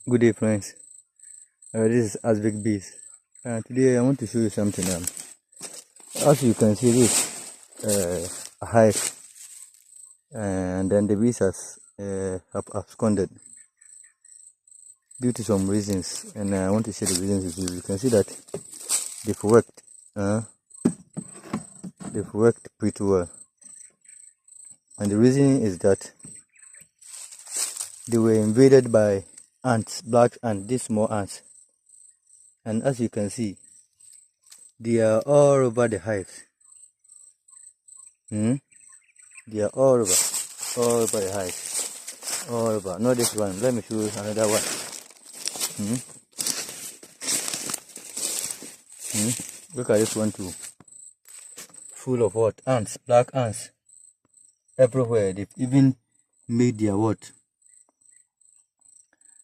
Good day, friends. This is Azbek Bees. Today I want to show you something. As you can see, this a hive, and then the bees have absconded due to some reasons, and I want to share the reasons with you. You can see that they've worked. They've worked pretty well, and the reason is that they were invaded by ants, black ants, these small ants, and as you can see, they are all over the hives. They are all over the hive, all over. Not this one. Let me show you another one. Look at this one too. Full of what? Ants, black ants, everywhere. They've even made their what?